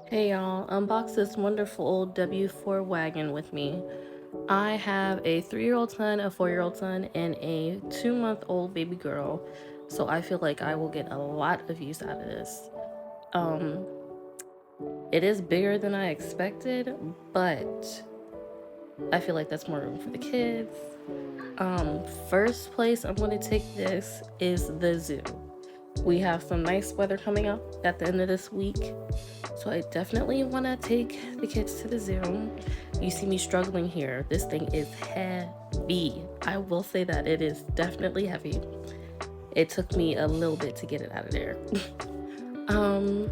Hey y'all, unbox this wonderful W4 wagon with me. I have a 3-year-old son, a 4-year-old son, and a 2-month-old baby girl, so I feel like I will get a lot of use out of this. Um, it is bigger than I expected, but I feel like that's more room for the kids. First place I'm going to take this is the zoo. We have some nice weather coming up at the end of this week, so I definitely want to take the kids to the zoo. You see me struggling here. This thing is heavy. I will say that it is definitely heavy. It took me a little bit to get it out of there. um,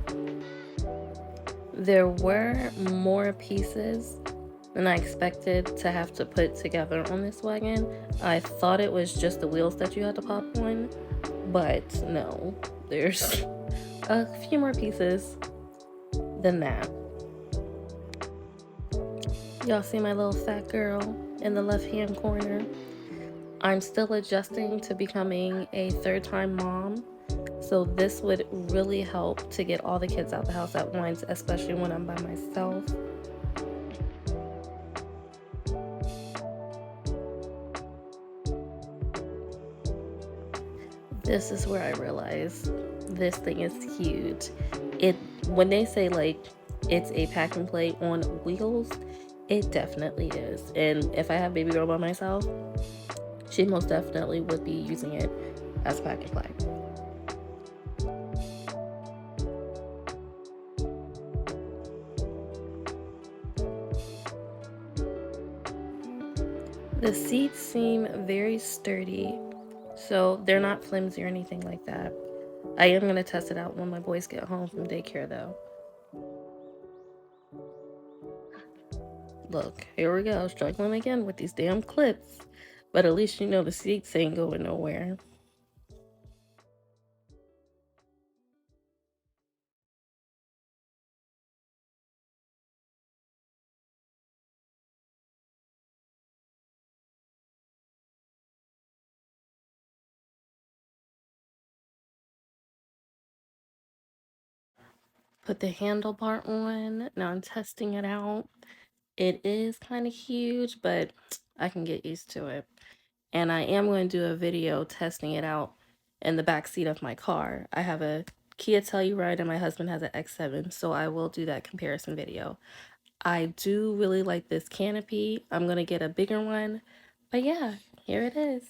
there were more pieces than I expected to have to put together on this wagon. I thought it was just the wheels that you had to pop on, but no, there's a few more pieces than that. Y'all see my little fat girl in the left-hand corner? I'm still adjusting to becoming a third-time mom, so this would really help to get all the kids out the house at once, especially when I'm by myself. This is where I realize this thing is huge. When they say like it's a pack and play on wheels, it definitely is. And if I have baby girl by myself, she most definitely would be using it as pack and play. The seats seem very sturdy, so they're not flimsy or anything like that. I am going to test it out when my boys get home from daycare though. Look, here we go, struggling again with these damn clips. But at least you know the seats ain't going nowhere. Put the handlebar on. Now I'm testing it out. It is kind of huge, but I can get used to it. And I am going to do a video testing it out in the back seat of my car. I have a Kia Telluride and my husband has an X7, so I will do that comparison video. I do really like this canopy. I'm going to get a bigger one. But yeah, here it is.